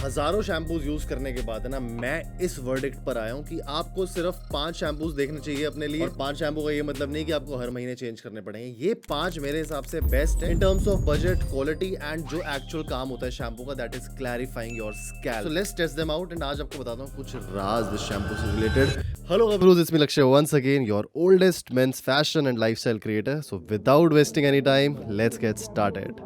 हजारों shampoos use करने के बाद है ना, मैं इस वर्डिक्ट पर आया हूँ कि आपको सिर्फ 5 शैम्पूज देखने चाहिए अपने लिए। और 5 शैम्पू का ये मतलब नहीं कि आपको हर महीने चेंज करने पड़ेंगे। ये 5 मेरे हिसाब से बेस्ट है in terms of budget, quality and जो एक्चुअल काम होता है शैम्पू का, that is clarifying your scalp. So let's test them out and आज आपको बताता हूँ कुछ राज दिस शैम्पू से related. Hello guys, it's me Lakshya once again, your oldest men's fashion and lifestyle creator. So without wasting any time, let's get started.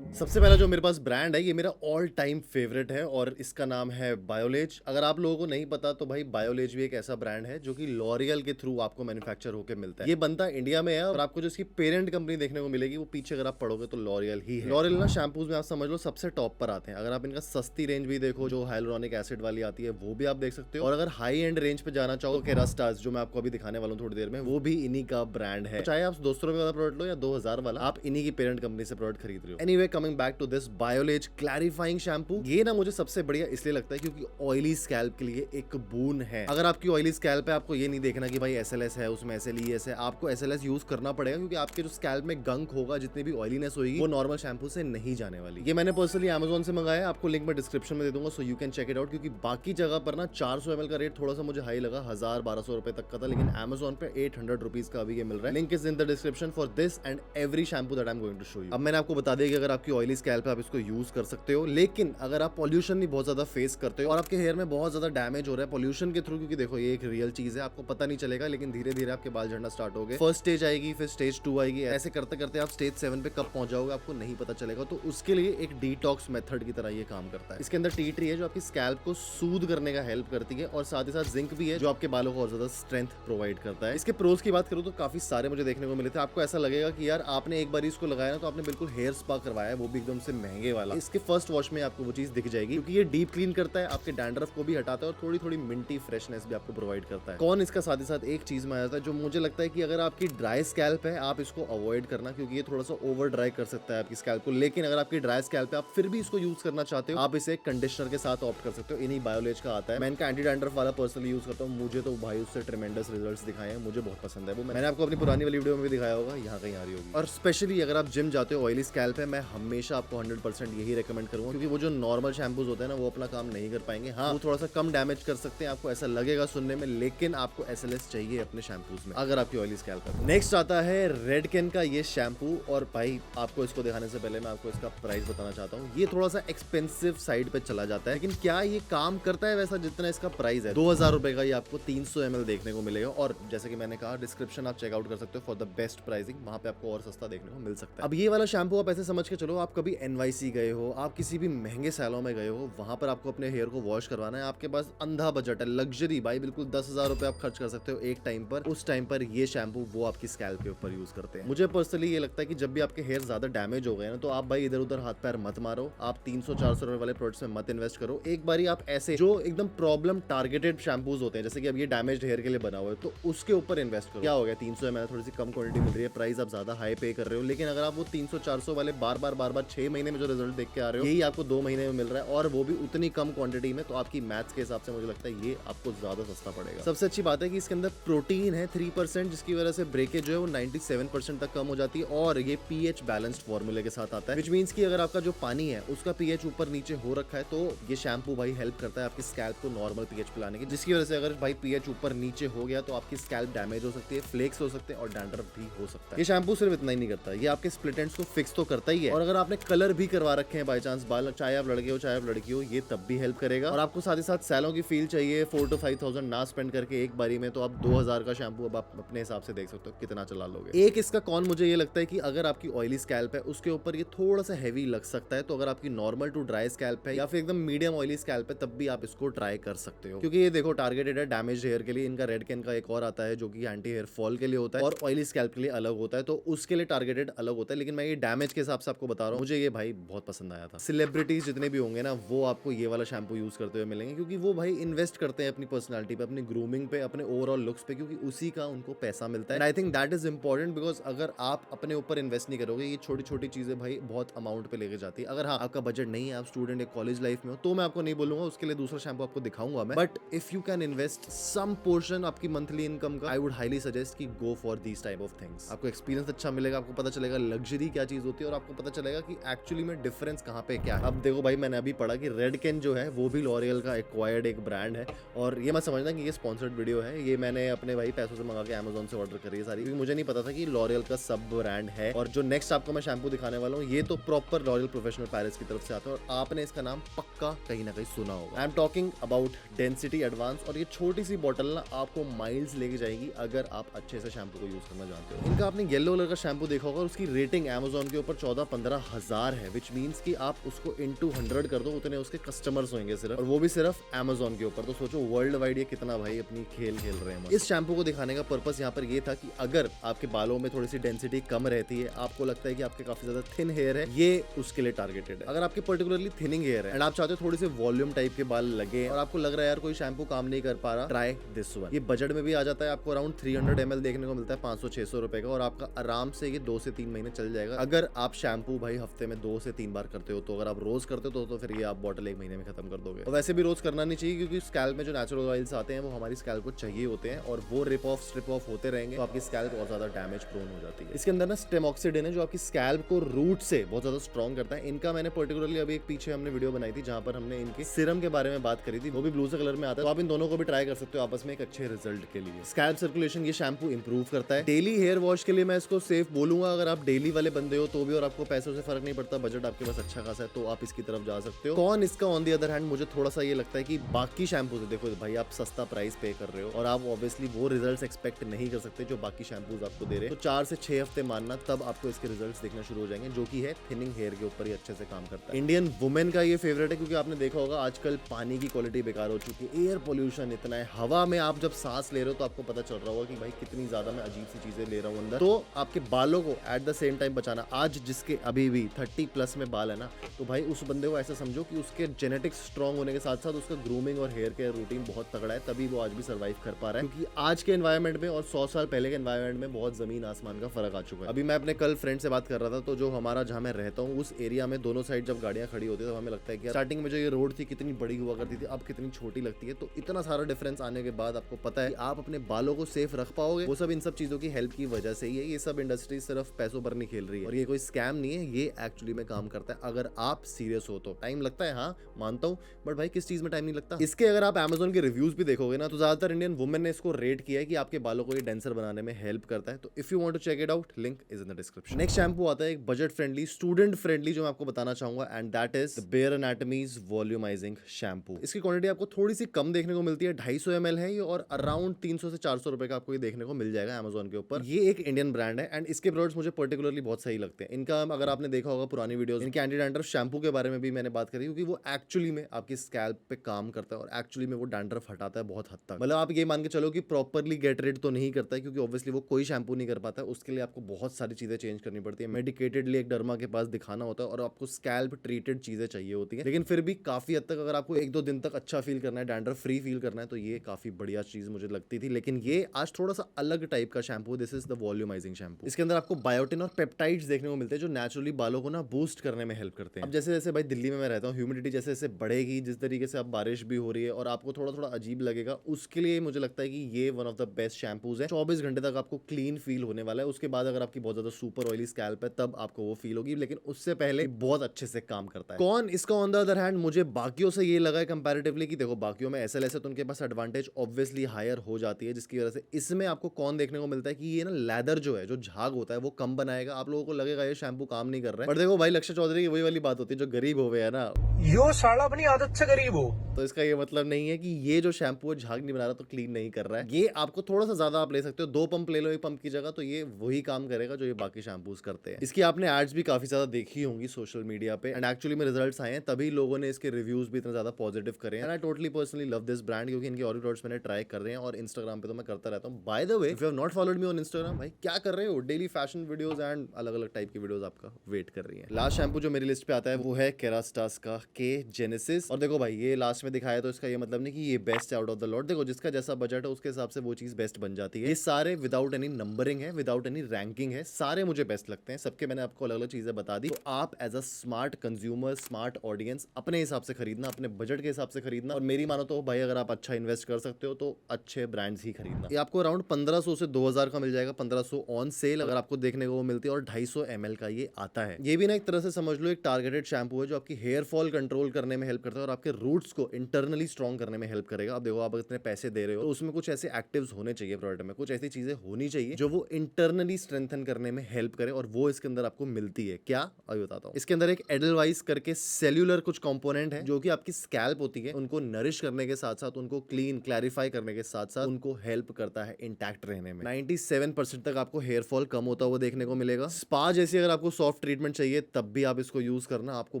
सबसे पहला जो मेरे पास ब्रांड है, ये मेरा ऑल टाइम फेवरेट है और इसका नाम है बायोलेज। अगर आप लोगों को नहीं पता तो भाई बायोलेज भी एक ऐसा ब्रांड है जो कि लॉरियल के थ्रू आपको मैन्युफैक्चर होकर मिलता है। ये बनता इंडिया में है और आपको जो इसकी पेरेंट कंपनी देखने को मिलेगी वो पीछे अगर आप पढ़ोगे तो लॉरियल ही है। लॉरियल ना शैम्पूज में आप समझ लो सबसे टॉप पर आते हैं। अगर आप इनका सस्ती रेंज भी देखो जो हाइलुरोनिक एसिड वाली आती है वो भी आप देख सकते हो, और अगर हाई एंड रेंज पे जाना चाहो केरास्टास जो मैं आपको अभी दिखाने वाला हूँ थोड़ी देर में, वो भी इन्हीं का ब्रांड है। चाहे आप 200 रुपए वाला प्रोडक्ट लो या 2000 वाला, आप इन्हीं की पेरेंट कंपनी से प्रोडक्ट खरीद रहे हो। Anyway, coming back to this Biolage clarifying shampoo, ये ना मुझे सबसे बढ़िया इसलिए लगता है क्योंकि ऑयली स्कैल्प के लिए एक बून है। अगर आपकी ऑयली स्कैल्प है, आपको ये नहीं देखना कि भाई एसएलएस है उसमें एसएलईएस है, आपको एसएलएस यूज करना पड़ेगा क्योंकि आपके जो स्कैल्प में गंक होगा, जितनी भी ऑयलीनेस होगी, वो नॉर्मल शैम्पू से नहीं जाने वाली। ये मैंने पर्सनली अमेजोन से मंगाया, आपको लिंक मैं डिस्क्रिप्शन में दे दूंगा, so you can check it out. क्योंकि बाकी जगह पर ना 400 ml का रेट थोड़ा सा मुझे हाई लगा, 1000-1200 रुपए तक का था, लेकिन अमेजोन पे 800 रुपीज का अभी ये मिल रहा है। Link is in the description for this and every shampoo that I am going to show you. अब मैंने आपको बता दिया कि अगर आपकी ऑयली स्कैल्प है आप इसको यूज कर सकते हो, लेकिन अगर आप पॉल्यूशन नहीं बहुत ज्यादा फेस करते हो और आपके हेयर में बहुत ज्यादा डैमेज हो रहा है पॉल्यूशन के थ्रू, क्योंकि देखो ये एक रियल चीज है, आपको पता नहीं चलेगा लेकिन धीरे धीरे आपके बाल झड़ना स्टार्ट हो गए। फर्स्ट स्टेज आएगी, फिर स्टेज 2 आएगी, ऐसे करते करते आप स्टेज 7 पे कब पहुंच जाओगे आपको नहीं पता चलेगा। तो उसके लिए एक डिटॉक्स मेथड की तरह ये काम करता है। इसके अंदर टी ट्री है जो आपकी स्कैल्प को सूद करने का हेल्प करती है, और साथ ही साथ जिंक भी है जो आपके बालों को और ज्यादा स्ट्रेंथ प्रोवाइड करता है। इसके प्रोज की बात करूं तो काफी सारे मुझे देखने को मिले थे। आपको ऐसा लगेगा कि यार आपने एक बार इसको लगाया ना तो आपने बिल्कुल हेयर स्पा करवाया है, वो भी एकदम से महंगे वाला। इसके फर्स्ट वॉश में आपको वो चीज दिख जाएगी क्योंकि ये डीप क्लीन करता है, आपके डैंड्रफ को भी हटाता है और थोड़ी थोड़ी मिंटी फ्रेशनेस भी आपको प्रोवाइड करता है। कौन इसका साथ ही साथ एक चीज में आ जाता है जो मुझे लगता है कि अगर आपकी ड्राई स्कैल्प है आप इसको अवॉइड करना, क्योंकि ये थोड़ा सा ओवर ड्राई कर सकता है आपकी स्कैल्प को। लेकिन अगर आपकी ड्राई स्कैल्प है आप फिर भी इसको यूज करना चाहते हो, आप इसे कंडीशनर के साथ ऑप्ट कर सकते हो। इन्हीं बायोलेज का आता है। मैं इनका एंटी डैंड्रफ वाला पर्सनली यूज करता हूँ, मुझे तो भाई उससे ट्रेमेंडस रिजल्ट्स दिखाए हैं, मुझे बहुत पसंद है वो। मैंने आपको अपनी पुरानी वाली वीडियो में भी दिखाया होगा, यहाँ कहीं आ रही होगी। और स्पेशली अगर आप जिम जाते हो, ऑयली स्कैल्प है, मैं हमेशा आपको 100% यही रेकमेंड करूंगा, क्योंकि वो जो नॉर्मल शैम्पूज होते हैं ना वो अपना काम नहीं कर पाएंगे। हाँ, वो थोड़ा सा कम डैमेज कर सकते हैं, आपको ऐसा लगेगा सुनने में, लेकिन आपको एसएलएस चाहिए अपने शैम्पूज में अगर आपकी ऑयली स्कैल्प है। नेक्स्ट आता है रेडकेन का ये शैम्पू, और भाई आपको इसको दिखाने से पहले मैं आपको इसका प्राइस बताना चाहता हूँ। ये थोड़ा सा एक्सपेंसिव साइड पे चला जाता है, लेकिन क्या ये काम करता है वैसा जितना इसका प्राइस है? 2000 रुपए का ये आपको 300 ml देखने को मिलेगा, और जैसे कि मैंने कहा डिस्क्रिप्शन आप चेकआउट कर सकते हो फॉर द बेस्ट प्राइसिंग, वहां पे आपको और सस्ता देखने को मिल सकता है। अब ये वाला शैम्पू आप ऐसे समझ के चलो, आप कभी एनवाईसी गए हो, आप किसी भी महंगे सैलून में गए हो, वहां पर आपको अपने हेयर को वॉश करवाना है, आपके पास अंधा बजट है, लग्जरी भाई, बिल्कुल 10,000 रुपए आप खर्च कर सकते हो एक टाइम पर। उस टाइम पर ये शैम्पू वो आपकी स्कैल्प के ऊपर यूज करते हैं। मुझे पर्सनली ये लगता है कि जब भी आपके हेयर ज्यादा डैमेज हो गए ना, तो आप भाई इधर उधर हाथ पैर मत मारो, आप 300-400 रुपए वाले प्रोडक्ट्स में मत इन्वेस्ट करो। एक बारी आप ऐसे जो एकदम प्रॉब्लम टारगेटेड शैम्पूज होते हैं, जैसे कि अब ये डैमेज हेयर के लिए बना हुआ है, तो उसके ऊपर इन्वेस्ट करो। क्या हो गया, 300 ml थोड़ी सी कम क्वांटिटी मिल रही है, प्राइस आप ज्यादा हाई पे कर रहे हो, लेकिन अगर आप वो 300-400 वाले बार बार 6 महीने में जो रिजल्ट देख के आ रहे हो, यही आपको 2 महीने में मिल रहा है, और वो भी उतनी कम क्वांटिटी में, तो आपकी मैथ्स के हिसाब से मुझे लगता है ये आपको ज्यादा सस्ता पड़ेगा। सबसे अच्छी बात है कि इसके अंदर प्रोटीन है 3%, जिसकी वजह से ब्रेकेज जो है वो 97% तक कम हो जाती है, और ये पीएच बैलेंस्ड फॉर्मूले के साथ आता है, विच मींस कि अगर आपका जो पानी है उसका पीएच ऊपर नीचे हो रखा है, तो ये शैम्पू भाई हेल्प करता है आपकी स्कैल्प को नॉर्मल पीएच पे लाने की, जिसकी वजह से अगर भाई पीएच ऊपर नीचे हो गया तो आपकी स्कैल्प डैमेज हो सकती है, फ्लेक्स हो सकते हैं और डैंड्रफ भी हो सकता है। ये शैम्पू सिर्फ इतना ही नहीं करता, ये आपके स्प्लिट एंड्स को फिक्स तो करता ही है, और अगर आपने कलर भी करवा रखे हैं बाय चांस बाल, चाहे आप लड़के हो चाहे आप लड़की हो, ये तब भी हेल्प करेगा। और आपको साथ ही साथ सैलों की फील चाहिए 4 to 5,000 ना स्पेंड करके एक बारी में, तो आप 2000 का शैम्पू अब आप अपने हिसाब से देख सकते हो कितना चला लोगे। एक इसका कौन मुझे ये लगता है कि अगर आपकी ऑयली स्कैल्प है उसके ऊपर ये थोड़ा सा हैवी लग सकता है, तो अगर आपकी नॉर्मल टू ड्राई स्कैल्प है या फिर एकदम मीडियम ऑयली स्कैल्प है तब भी आप इसको ट्राई कर सकते हो, क्योंकि ये देखो टारगेटेड है डैमेज हेयर के लिए। इनका रेडकेन का एक और आता है जो कि एंटी हेयर फॉल के लिए होता है और ऑयली स्कैल्प के लिए अलग होता है, तो उसके लिए टारगेटेड अलग होता है, लेकिन मैं ये डैमेज के हिसाब से आपको बता रहा हूँ, मुझे ये भाई बहुत पसंद आया था। सेलिब्रिटीज जितने भी होंगे ना वो आपको ये वाला शैम्पू यूज करते हुए मिलेंगे, क्योंकि वो भाई इन्वेस्ट करते हैं अपनी पर्सनालिटी पे, अपनी ग्रूमिंग पे, अपने ओवरऑल लुक्स पे, क्योंकि उसी का उनको पैसा मिलता है। I think that is important, because अगर आप अपने ऊपर इन्वेस्ट नहीं करोगे, ये छोटी छोटी चीजें भाई बहुत अमाउंट पे लेके जाती है। अगर हाँ आपका बजट नहीं है, आप स्टूडेंट एक कॉलेज लाइफ में हो, तो मैं आपको नहीं बोलूंगा, उसके लिए दूसरा शैम्पू आपको दिखाऊंगा मैं, but if you can invest some portion आपकी मंथली इनकम का, आई वुड हाईली सजेस्ट कि go for these type of things. आपको एक्सपीरियंस अच्छा मिलेगा, आपको पता चलेगा लग्जरी क्या चीज होती है, और आपको पता चलेगा चलेगा कि एक्चुअली में डिफरेंस कहाँ पे क्या है। अब देखो भाई, मैंने अभी पढ़ा कि रेडकेन जो है वो भी लॉरियल का एक्वायर्ड एक ब्रांड है, और ये मत समझना कि ये स्पॉन्सर्ड वीडियो है, ये मैंने अपने भाई पैसों से मंगा के अमेजोन से ऑर्डर करी है सारी, क्योंकि मुझे नहीं पता था कि लॉरियल का सब ब्रांड है। और जो नेक्स्ट आपको मैं शैम्पू दिखाने वाला हूँ ये तो प्रॉपर लॉरियल प्रोफेशनल पेरिस की तरफ से आता है, और आपने इसका नाम पक्का कहीं ना कहीं सुना होगा। I am talking about density advance, और ये छोटी सी बॉटल ना आपको माइल्स लेके जाएगी अगर आप अच्छे से शैम्पू को यूज करना जानते हो। इनका आपने येलो कलर का शैम्पू देखा होगा, उसकी रेटिंग अमेजोन के ऊपर 14-15 हजार है, विच मीन्स कि आप उसको इनटू 100 कर दो, उतने उसके कस्टमर्स होंगे सिर्फ, और वो भी सिर्फ अमेजोन के ऊपर। तो सोचो वर्ल्ड वाइड ये कितना भाई अपनी खेल खेल रहे हैं। इस शैम्पू को दिखाने का पर्पस यहाँ पर ये था कि अगर आपके बालों में थोड़ी सी डेंसिटी कम रहती है, आपको लगता है कि आपके काफी ज्यादा थिन हेयर है, ये उसके लिए टारगेटेड है। अगर आपके पर्टिकुलरली थिनिंग हेयर है एंड आप चाहते हो थोड़ी सी वॉल्यूम टाइप के बाल लगे और आपको लग रहा है यार कोई शैम्पू काम नहीं कर पा रहा, ट्राई दिस वन। ये बजट में भी आ जाता है, आपको अराउंड 300 ml देखने को मिलता है 500-600 रुपए का, और आपका आराम से ये 2 से 3 महीने चल जाएगा अगर आप शैम्पू भाई हफ्ते में 2 से 3 बार करते हो। तो अगर आप रोज करते हो तो फिर ये आप बॉटल 1 महीने में खत्म कर दोगे। और वैसे भी रोज करना नहीं चाहिए, क्योंकि स्कैल्प में जो नेचुरल ऑयल्स आते हैं वो हमारी स्कैल्प को चाहिए होते हैं, और वो रिप ऑफ स्ट्रिप ऑफ होते रहेंगे तो आपकी स्कैल्प बहुत ज्यादा डैमेज प्रोन हो जाती है। इसके अंदर ना स्टेमॉक्सिडिन है जो आपकी स्कैल्प को रूट से बहुत ज्यादा स्ट्रॉन्ग करता है। इनका मैंने पर्टिकुलरली अभी एक पीछे हमने वीडियो बनाई थी जहां पर हमने इनके सीरम के बारे में बात करी थी, वो भी ब्लू से कलर में आता है, तो आप इन दोनों को भी ट्राई कर सकते हो आपस में एक अच्छे रिजल्ट के लिए। स्कैल्प सर्कुलेशन ये शैम्पू इंप्रूव करता है। डेली हेयर वॉश के लिए मैं इसको सेफ बोलूंगा, अगर आप डेली वाले बंदे हो तो भी, और आपको पैसों से फर्क नहीं पड़ता, बजट आपके पास अच्छा खासा है, तो आप इसकी तरफ जा सकते हो। कौन इसका ऑन दी अदर हैंड मुझे थोड़ा सा ये लगता है कि बाकी शैम्पू से देखो भाई आप सस्ता प्राइस पे कर रहे हो और आप ऑब्वियसली वो रिजल्ट्स एक्सपेक्ट नहीं कर सकते जो बाकी शैम्पूज आपको दे रहे हैं। तो 4 से 6 हफ्ते मानना, तब आपको इसके रिजल्ट्स देखना शुरू हो जाएंगे, जो कि है थिनिंग हेयर के ऊपर ही अच्छे से काम करता है। इंडियन वुमेन का ये फेवरेट है, क्योंकि आपने देखा होगा आजकल पानी की क्वालिटी बेकार हो चुकी है, एयर पोल्यूशन इतना है, हवा में आप जब सांस ले रहे हो तो आपको पता चल रहा होगा कि भाई कितनी ज्यादा मैं अजीब सी चीजें ले रहा हूँ अंदर। तो आपके बालों को एट द सेम टाइम बचाना, आज जिसके अभी भी 30+ में बाल है ना, तो भाई उस बंदे को ऐसा समझो कि उसके जेनेटिक्स स्ट्रॉन्ग होने के साथ साथ उसका ग्रूमिंग और हेयर केयर रूटीन बहुत तगड़ा है, तभी वो आज भी सर्वाइव कर पा रहा है। क्योंकि आज के एनवायरनमेंट में और 100 साल पहले के एनवायरनमेंट में बहुत जमीन आसमान का फर्क आ चुका है। अभी मैं अपने कल फ्रेंड से बात कर रहा था, तो जो हमारा जहाँ मैं रहता हूँ उस एरिया में दोनों साइड जब गाड़ियां खड़ी होती है तो हमें लगता है कि स्टार्टिंग में जो ये रोड थी कितनी बड़ी हुआ करती थी, अब कितनी छोटी लगती है। तो इतना सारा डिफरेंस आने के बाद आपको पता है कि आप अपने बालों को सेफ रख पाओगे, वो सब इन सब चीजों की हेल्प की वजह से ही है। ये सब इंडस्ट्री सिर्फ पैसों पर नहीं खेल रही है, और ये कोई स्कैम नहीं है, ये एक्चुअली में काम करता है। अगर आप सीरियस हो तो टाइम लगता है, हाँ मानता हूँ, बट भाई किस चीज में टाइम नहीं लगता। इसके अगर आप अमेजोन के रिव्यूज भी देखोगे ना, तो ज्यादातर इंडियन वुमेन ने इसको रेट किया है कि आपके बालों को ये डेंसर बनाने में हेल्प करता है। तो if you want to check it out, link is in the description. Next shampoo आता है एक बजट फ्रेंडली, स्टूडेंट फ्रेंडली, जो मैं आपको बताना चाहूंगा, and that is the Bare Anatomy's volumising shampoo. इसकी क्वांटिटी आपको थोड़ी सी कम देखने को मिलती है, 250 ml है ये, और अराउंड 300 से 400 रुपए का आपको ये देखने को मिल जाएगा अमेजोन के ऊपर। ये एक इंडियन ब्रांड है, एंड इसके प्रोडक्ट्स मुझे पर्टिकुलरली बहुत सही लगते हैं। इनका अगर आपने देखा होगा पुरानी वीडियोस, इनके एंटी डैंड्रफ शैम्पू के बारे में भी मैंने बात करी, क्योंकि वो एक्चुअली में आपकी स्कैल्प पे काम करता है और एक्चुअली में वो डैंड्रफ हटाता है बहुत हद तक। मतलब आप ये मान के चलो कि प्रॉपरली गेट रेड तो नहीं करता है, क्योंकि ऑब्वियसली वो कोई शैम्पू नहीं कर पाता है, उसके लिए आपको बहुत सारी चीजें चेंज करनी पड़ती है, मेडिकेटेडली एक डर्मा के पास दिखाना होता है, और आपको स्कैल्प ट्रीटेड चीजें चाहिए होती है। लेकिन फिर भी काफी हद तक अगर आपको 1-2 दिन तक अच्छा फील करना है, डैंड्रफ फ्री फील करना है, तो ये काफी बढ़िया चीज मुझे लगती थी। लेकिन ये आज थोड़ा सा अलग टाइप का shampoo, this is the volumising shampoo. इसके अंदर आपको बायोटिन और पेप्टाइड्स देखने को मिलते हैं, जो नेचुरली बालों को ना बूस्ट करने में हेल्प करते हैं। अब जैसे जैसे भाई दिल्ली में मैं रहता हूँ, ह्यूमिडिटी जैसे जैसे बढ़ेगी, जिस तरीके से अब बारिश भी हो रही है और आपको थोड़ा थोड़ा अजीब लगेगा, उसके लिए मुझे लगता है कि ये one of the best shampoos है। 24 घंटे तक आपको क्लीन फील होने वाला है। उसके बाद अगर आपकी बहुत ज्यादा सुपर ऑयली स्कैल्प है तब आपको वो फील होगी, लेकिन उससे पहले बहुत अच्छे से काम करता है। कौन इसका ऑन द अदर हैंड मुझे बाकियों से ये लगा है कंपैरेटिवली कि देखो बाकियों में एसएलएस है तो उनके पास एडवांटेज ऑब्वियसली हायर हो जाती है, जिसकी वजह से इसमें आपको कौन देखने को मिलता है कि ये ना लेदर जो है, जो झाग होता है वो कम बनाएगा। आप लोगों को लगेगा ये शैम्पू काम नहीं कर रहा है, बट देखो भाई लक्ष्य चौधरी की वही वाली बात होती है, जो गरीब हो गए है ना, यो साला अपनी आदत से गरीब हो। तो इसका ये मतलब नहीं है कि ये जो शैम्पू है झाग नहीं बना रहा तो क्लीन नहीं कर रहा है। ये आपको थोड़ा सा ज्यादा आप ले सकते हो, 2 पंप ले लो एक पंप की जगह, तो ये वही काम करेगा जो ये बाकी शैम्पूज करते हैं। इसकी आपने एड्स भी काफी ज्यादा देखी होंगी सोशल मीडिया पे, एंड एक्चुअली में रिजल्ट्स आए हैं तभी लोगों ने इसके रिव्यूज भी इतना ज्यादा पॉजिटिव करे हैं। I totally personally love this brand, क्योंकि इनके और प्रोडक्ट्स मैंने ट्राई कर रहे हैं और इंस्टाग्राम पे तो मैं करता रहता हूँ। By the way, if you have not followed me on Instagram, भाई क्या कर रहे हो, डेली फैशन वीडियोस एंड अलग अलग टाइप की वीडियोस आपका वेट कर रही है। लास्ट शैम्पू जो मेरी लिस्ट पे आता है वो है केरास्टास का के जेनेसिस। और देखो भाई ये लास्ट में में दिखाया तो इसका ये मतलब नहीं कि ये best out of the lot. देखो जिसका जैसा बजट है उसके हिसाब से वो चीज बेस्ट बन जाती है। ये सारे विदाउट एनी नंबरिंग है, विदाउट एनी रैंकिंग है, सारे मुझे बेस्ट लगते हैं। सबके मैंने आपको अलग अलग चीजें बता दी। तो आप as a smart consumer, smart audience अपने हिसाब से खरीदना, अपने बजट के हिसाब से खरीदना। और मेरी मानो तो भाई अगर आप अच्छा इन्वेस्ट कर सकते हो तो अच्छे ब्रांड्स ही खरीदना। ये आपको अराउंड 1500 से 2000 का मिल जाएगा, 1500 ऑन सेल अगर आपको देखने को वो मिलती है, और 250 ml का ये आता है। ये भी ना एक तरह से समझ लो एक टारगेटेड शैम्पू है जो आपकी हेयर फॉल कंट्रोल करने में हेल्प करता है और आपके रूट्स को इंटरनली स्ट्रॉन्ग करने में हेल्प करेगा। अब देखो आप इतने पैसे दे रहे हो तो उसमें कुछ ऐसे एक्टिव्स होने चाहिए प्रोडक्ट में, कुछ ऐसी चीजें होनी चाहिए जो वो इंटरनली स्ट्रेंथन करने में हेल्प करे, और वो इसके अंदर आपको मिलती है। क्या अभी बताता हूँ। इसके अंदर एक एडलवाइस करके सेल्यूलर कुछ कंपोनेंट है जो कि आपकी स्कैल्प होती है उनको नरिश करने के साथ साथ, उनको क्लीन क्लैरिफाई करने के साथ साथ उनको हेल्प करता है इंटैक्ट रहने में। 97% तक आपको हेयर फॉल कम होता हुआ देखने को मिलेगा। स्पा जैसी अगर आपको सॉफ्ट ट्रीटमेंट चाहिए तब भी आप इसको यूज करना, आपको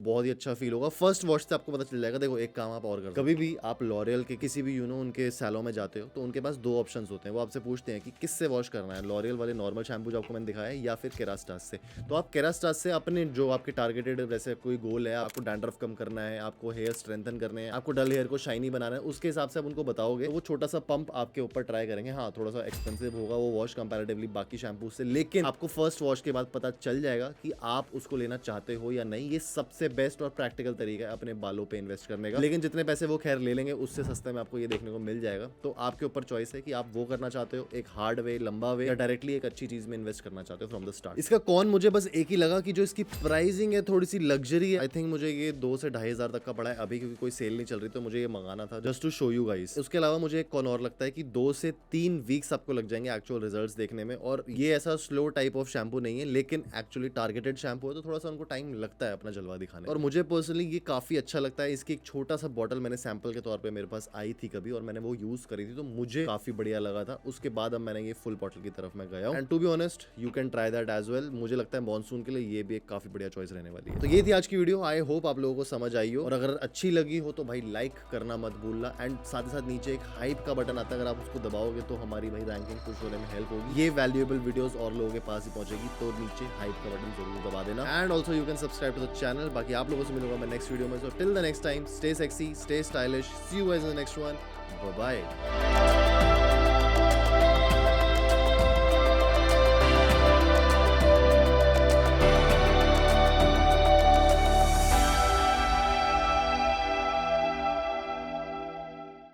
बहुत ही अच्छा फील होगा। फर्स्ट वॉश से आपको पता चल जाएगा। देखो एक काम आप और कर, कभी भी आप लॉरियल के किसी भी उनके सैलों में जाते हो तो उनके पास दो ऑप्शंस होते हैं। वो आपसे पूछते हैं कि किससे वॉश करना है, लॉरियल वाले नॉर्मल शैम्पू जो आपको मैंने दिखाया है या फिर केरास्टास से। तो आप केरास्टास से अपने जो आपके टारगेटेड जैसे कोई गोल है, आपको डैंड्रफ कम करना है, आपको हेयर स्ट्रेंथन करने हैं, आपको डल हेयर को शाइनी बनाना है, उसके हिसाब से आप उनको बताओगे तो वो छोटा सा पंप आपके ऊपर ट्राई करेंगे। हाँ थोड़ा सा एक्सपेंसिव होगा वो वॉश कंपैरेटिवली बाकी शैम्पू से, लेकिन आपको फर्स्ट वॉश के बाद पता चल जाएगा कि आप उसको लेना चाहते हो या नहीं। ये सबसे बेस्ट और प्रैक्टिकल तरीका है अपने बालों पे इन्वेस्ट करने का। लेकिन जितने पैसे वो खैर ले लेंगे उससे सस्ते में आपको ये देखने को मिल जाएगा। तो आपके ऊपर चॉइस है कि आप वो करना चाहते हो एक हार्ड वे, लंबा वे, या डायरेक्टली एक अच्छी चीज में इन्वेस्ट करना चाहते हो फ्रॉम द स्टार्ट। इसका कौन मुझे बस एक ही लगा कि जो इसकी प्राइसिंग है थोड़ी सी लग्जरी है। आई थिंक मुझे ये 2 से 2500 तक का पड़ा है अभी, क्योंकि कोई सेल नहीं चल रही तो मुझे ये मंगाना था just to show you guys. उसके अलावा मुझे एक कौन और लगता है कि 2 से 3 वीक्स आपको लग जाएंगे एक्चुअल रिजल्ट्स देखने में। और ये ऐसा स्लो टाइप ऑफ शैम्पू नहीं है, लेकिन एक्चुअली टारगेटेड शैम्पू है तो थोड़ा सा उनको टाइम लगता है अपना जलवा दिखाने। और मुझे पर्सनली ये काफी अच्छा लगता है। इसकी एक छोटा सा बॉटल मैंने सैंपल के तौर पे मेरे पास आई थी कभी और मैंने वो यूज करी थी तो मुझे काफी बढ़िया लगा था। उसके बाद अब मैंने ये फुल बॉटल की तरफ मैं गया हूं। And to be honest you can try that as well. मुझे लगता है मॉनसून के लिए ये भी एक काफी बढ़िया चॉइस रहने वाली है। तो ये थी आज की वीडियो। आई होप आप लोगों को समझ आई हो, और अगर अच्छी लगी हो तो भाई लाइक करना मत भूलना। एंड साथ ही साथ नीचे एक हाइप का बटन आता है, अगर आप उसको दबाओगे तो हमारी भाई रैंकिंग पुश होने में हेल्प होगी। ये वैल्यूएबल वीडियोस और लोगों के पास ही पहुंचेगी, तो नीचे हाइप का बटन जरूर दबा देना। And also you can subscribe to the channel. बाकी आप लोगों से मिलूंगा मैं नेक्स्ट वीडियो में। So till the next time, stay sexy, stay stylish, see you guys in the next one, bye bye.